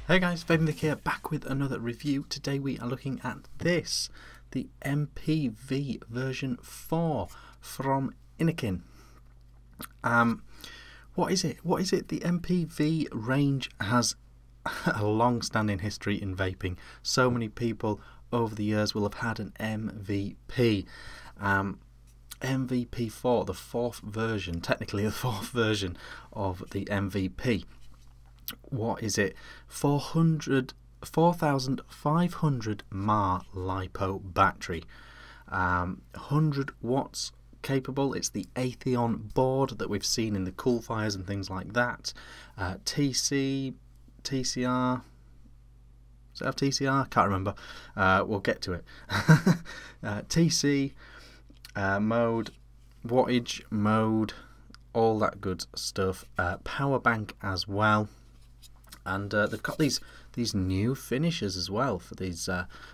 Hey guys, Vape here, back with another review. Today we are looking at this, the MPV version 4 from Innokin. What is it? The MPV range has a long-standing history in vaping. So many people over the years will have had an MVP. MVP4, the fourth version, technically the fourth version of the MVP. What is it? 4,500 mAh LiPo battery, 100 watts capable. It's the Atheon board that we've seen in the cool fires and things like that. TCR. Does it have TCR? Can't remember. We'll get to it. TC mode, wattage mode, all that good stuff. Power bank as well. And they've got these new finishes as well for these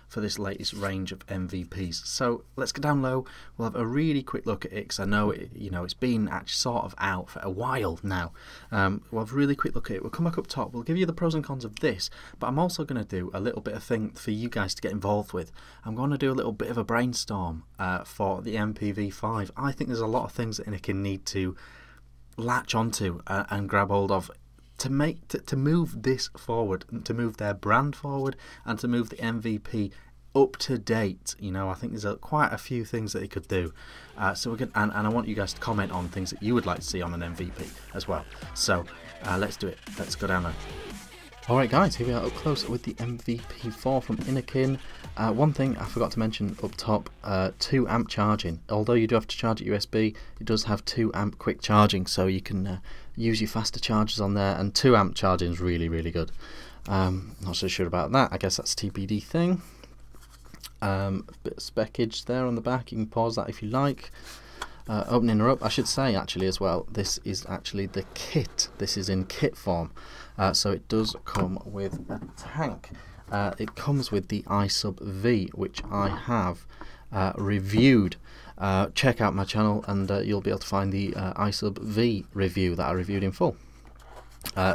for this latest range of MVPs. So let's go down low. We'll have a really quick look at it because I know it's been actually sort of out for a while now. We'll have a really quick look at it. We'll come back up top. We'll give you the pros and cons of this, but I'm also going to do a little bit of thing for you guys to get involved with. I'm going to do a little bit of a brainstorm for the MPV5. I think there's a lot of things that Innokin need to latch onto and grab hold of to move this forward, to move their brand forward, and to move the MVP up to date. I think there's quite a few things that they could do. So we're going, and I want you guys to comment on things that you would like to see on an MVP as well. So let's do it. Let's go down there. Alright guys, here we are up close with the MVP4 from Innokin. One thing I forgot to mention up top, 2 amp charging. Although you do have to charge it USB, it does have 2 amp quick charging, so you can use your faster chargers on there, and 2 amp charging is really good. Not so sure about that. I guess that's a TBD thing. Bit of speckage there on the back, you can pause that if you like. Opening her up, I should say actually as well, this is actually the kit. This is in kit form, so it does come with a tank. It comes with the iSub-V, which I have reviewed. Check out my channel and you'll be able to find the iSub-V review that I reviewed in full.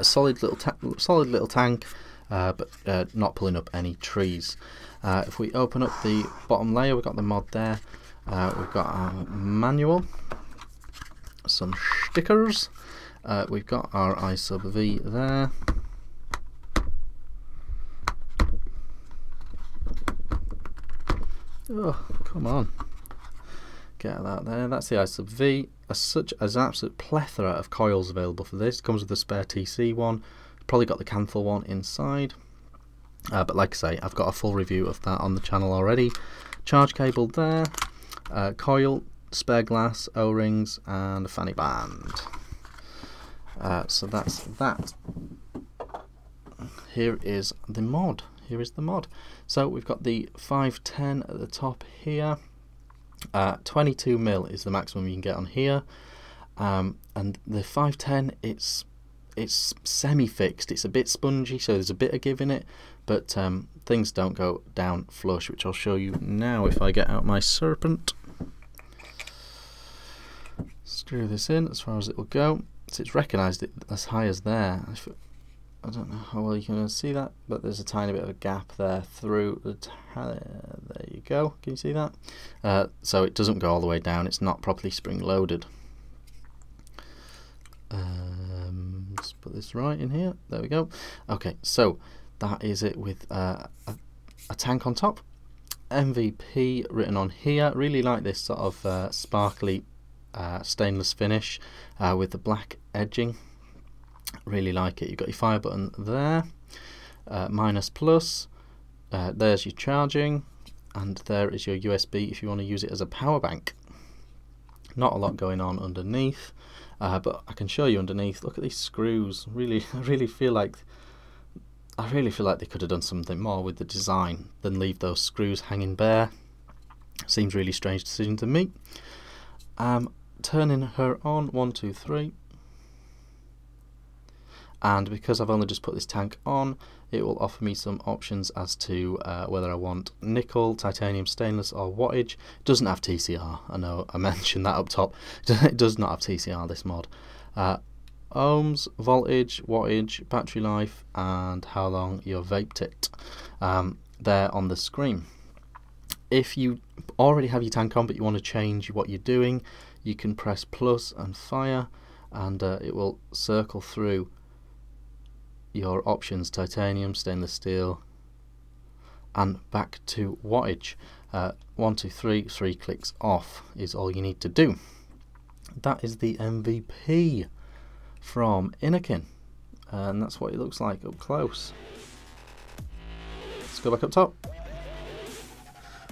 Solid little tank, but not pulling up any trees. If we open up the bottom layer, we've got the mod there. We've got our manual, some stickers, we've got our iSub-V there. Oh, come on, get that there. That's the iSub-V. Such as an absolute plethora of coils available for this. Comes with the spare TC one, probably got the Canthal one inside, but like I say, I've got a full review of that on the channel already. Charge cable there. Coil, spare glass, O-rings, and a fanny band. So that's that. Here is the mod. So we've got the 510 at the top here. 22mm is the maximum you can get on here. And the 510, it's semi-fixed. It's a bit spongy, so there's a bit of give in it, but things don't go down flush, which I'll show you now if I get out my serpent. Screw this in as far as it will go. So it's recognised it as high as there. I don't know how well you can see that, but there's a tiny bit of a gap there through the there you go. Can you see that? So it doesn't go all the way down. It's not properly spring loaded. Let's put this right in here. There we go. Okay, so that is it with a tank on top. MVP written on here. Really like this sort of sparkly stainless finish with the black edging. Really like it. You've got your fire button there, minus plus, there's your charging, and there is your USB if you want to use it as a power bank. Not a lot going on underneath, but I can show you underneath. Look at these screws. I really feel like they could have done something more with the design than leave those screws hanging bare. Seems really strange decision to me. Turning her on, 1, 2, 3. And because I've only just put this tank on, it will offer me some options as to whether I want nickel, titanium, stainless or wattage. It doesn't have TCR, I know I mentioned that up top. It does not have TCR, this mod. ohms, voltage, wattage, battery life, and how long you vaped it there on the screen. If you already have your tank on but you want to change what you're doing, you can press plus and fire, and it will circle through your options: titanium, stainless steel, and back to wattage. 1, 2, 3, 3 clicks off is all you need to do. That is the MVP from Innokin, and that's what it looks like up close. Let's go back up top.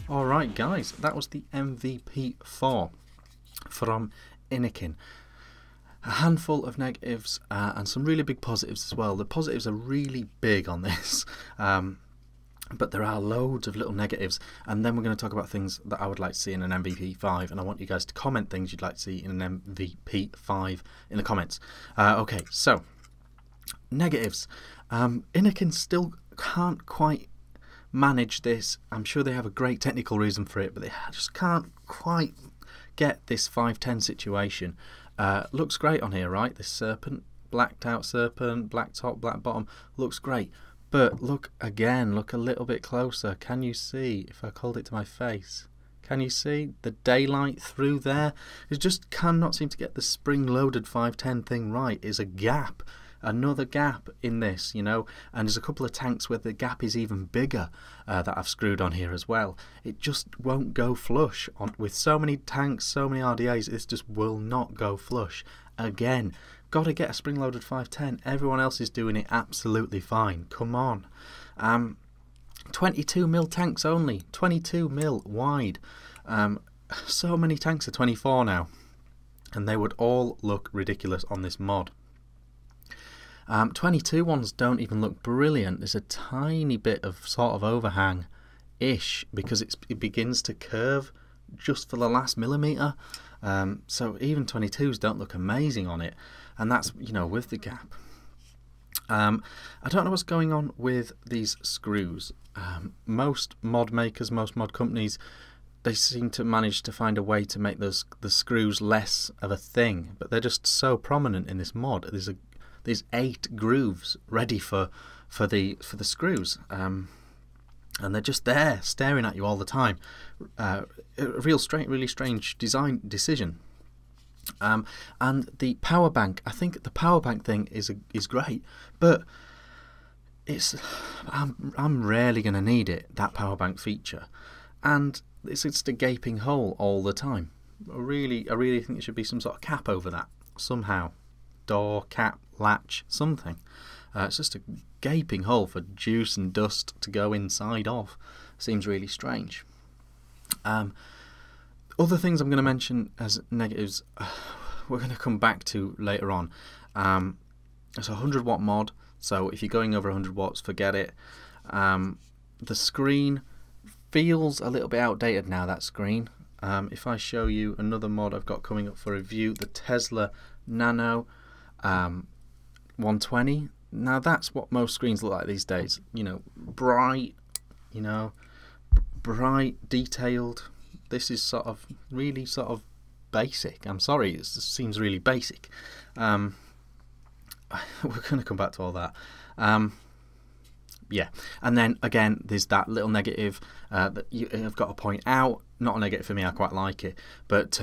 Alright guys, that was the MVP4 from Innokin. A handful of negatives and some really big positives as well. The positives are really big on this, but there are loads of little negatives, and then we're going to talk about things that I would like to see in an MVP5, and I want you guys to comment things you'd like to see in an MVP5 in the comments. Okay, so negatives. Innokin still can't quite manage this. I'm sure they have a great technical reason for it, but they just can't quite get this 510 situation. Looks great on here, right? This serpent, blacked out serpent, black top, black bottom, looks great. But look again, look a little bit closer. Can you see, if I hold it to my face, can you see the daylight through there? It just cannot seem to get the spring-loaded 510 thing right. Is a gap. Another gap in this, you know, and there's a couple of tanks where the gap is even bigger that I've screwed on here as well. It just won't go flush. With so many tanks, so many RDAs, this just will not go flush. Again, got to get a spring-loaded 510. Everyone else is doing it absolutely fine. Come on. 22mm tanks only, 22mm wide. So many tanks are 24 now, and they would all look ridiculous on this mod. 22 ones don't even look brilliant. There's a tiny bit of sort of overhang-ish because it begins to curve just for the last millimetre. So even 22s don't look amazing on it, and that's, you know, with the gap. I don't know what's going on with these screws. Most mod makers, most mod companies, they seem to manage to find a way to make the screws less of a thing, but they're just so prominent in this mod. There's 8 grooves ready for the screws, and they're just there staring at you all the time. A really strange design decision. And the power bank, I think the power bank thing is great, but I'm rarely going to need it, that power bank feature, and it's just a gaping hole all the time. I really think there should be some sort of cap over that somehow. Door, cap, latch, something. It's just a gaping hole for juice and dust to go inside of. Seems really strange. Other things I'm going to mention as negatives, we're going to come back to later on. It's a 100 watt mod, so if you're going over 100 watts, forget it. The screen feels a little bit outdated now, that screen. If I show you another mod I've got coming up for review, the Tesla Nano 120. Now that's what most screens look like these days, you know, bright, you know, bright, detailed. This is really sort of basic. I'm sorry, it seems really basic. We're going to come back to all that. Yeah, and then again there's that little negative that I've got to point out. Not a negative for me, I quite like it, but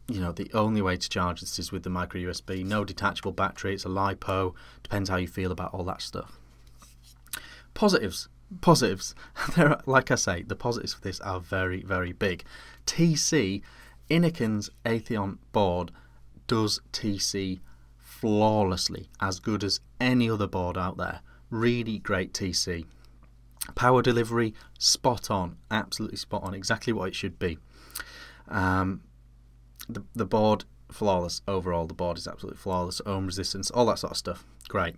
you know, the only way to charge this is with the micro USB. No detachable battery, it's a LiPo. Depends how you feel about all that stuff. Positives. There are, like I say, the positives for this are very, very big. TC, Innokin's Atheon board does TC flawlessly, as good as any other board out there. Really great TC. Power delivery, spot on, absolutely spot on, exactly what it should be. The board, flawless overall. The board is absolutely flawless. Ohm resistance, all that sort of stuff, great.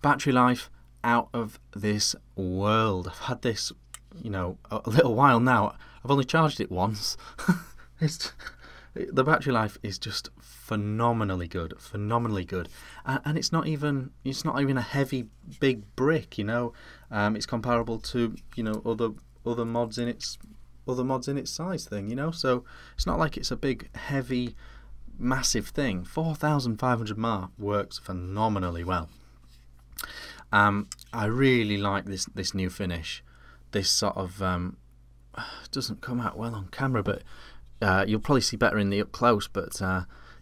Battery life, out of this world. I've had this, you know, a little while now. I've only charged it once. The battery life is just phenomenally good, and it's not even a heavy big brick, you know. It's comparable to, you know, other mods in its size thing, you know. So it's not like it's a big heavy massive thing. 4,500 mAh works phenomenally well. I really like this new finish. This sort of doesn't come out well on camera, but you'll probably see better in the up close. But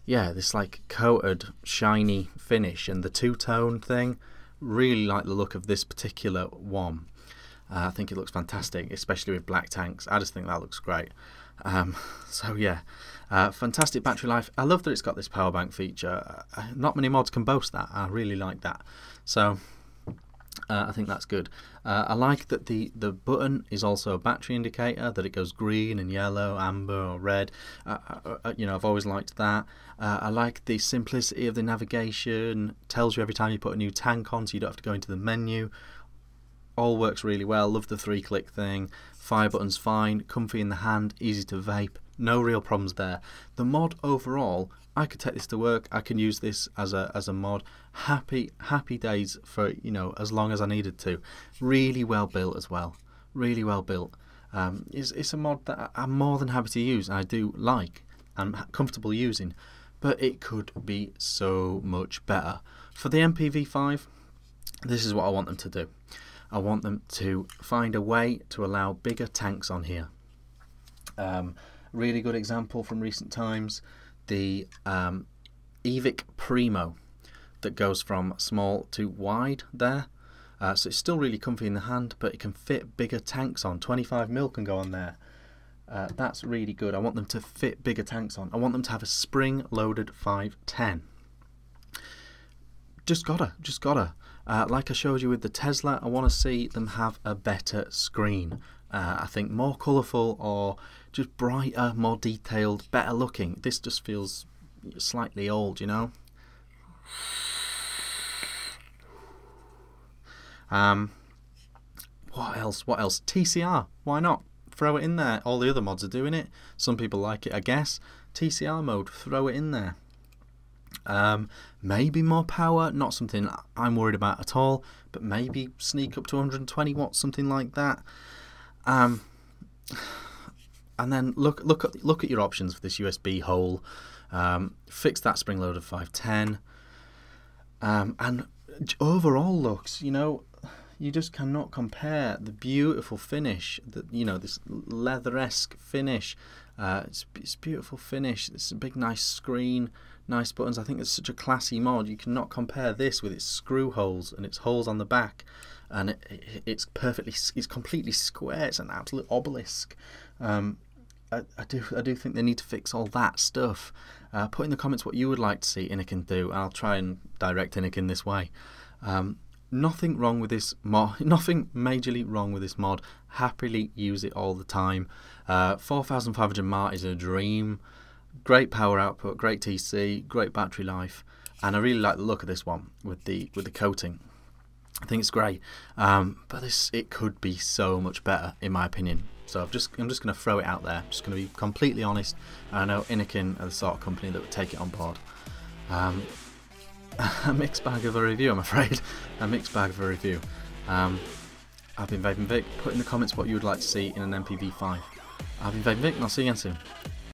yeah, this like coated, shiny finish, and the two-tone thing. Really like the look of this particular one. I think it looks fantastic, especially with black tanks. I just think that looks great. So yeah, fantastic battery life. I love that it's got this power bank feature. Not many mods can boast that. I really like that. So I think that's good. I like that the button is also a battery indicator, that it goes green and yellow, amber or red. You know, I've always liked that. I like the simplicity of the navigation. Tells you every time you put a new tank on, so you don't have to go into the menu. All works really well. Love the 3-click thing. Fire button's fine, comfy in the hand, easy to vape. No real problems there. The mod overall, I could take this to work. I can use this as a mod. Happy days for, you know, as long as I needed to. Really well built as well. Really well built. It's a mod that I'm more than happy to use. I do like. I'm comfortable using, but it could be so much better. For the MVP5, this is what I want them to do. I want them to find a way to allow bigger tanks on here. Really good example from recent times, the EVIC Primo that goes from small to wide there. So it's still really comfy in the hand, but it can fit bigger tanks on. 25mm can go on there. That's really good. I want them to fit bigger tanks on. I want them to have a spring-loaded 510. Just gotta. Like I showed you with the Tesla, I want to see them have a better screen. I think more colourful or just brighter, more detailed, better looking. This just feels slightly old, you know. What else? TCR, why not? Throw it in there. All the other mods are doing it. Some people like it, I guess. TCR mode, throw it in there. Maybe more power, not something I'm worried about at all, but maybe sneak up to 120 watts, something like that. And then look at your options for this USB hole. Fix that spring loaded 510. And overall looks, you know, you just cannot compare the beautiful finish, that, you know, this leather-esque finish. It's beautiful finish. It's a big nice screen, nice buttons. I think it's such a classy mod. You cannot compare this with its screw holes and its holes on the back, and it's completely square. It's an absolute obelisk. I do think they need to fix all that stuff. Put in the comments what you would like to see Innokin do. I'll try and direct Innokin this way. Nothing wrong with this mod. Nothing majorly wrong with this mod. Happily use it all the time. 4,500 mAh is a dream. Great power output, great TC, great battery life, and I really like the look of this one with the coating. I think it's great, but it could be so much better in my opinion. So I'm just going to throw it out there. I'm just going to be completely honest. I know Innokin are the sort of company that would take it on board. A mixed bag of a review, I'm afraid. A mixed bag of a review. I've been Vape and Vic. Put in the comments what you would like to see in an MVP5. I've been Vape and Vic, and I'll see you again soon.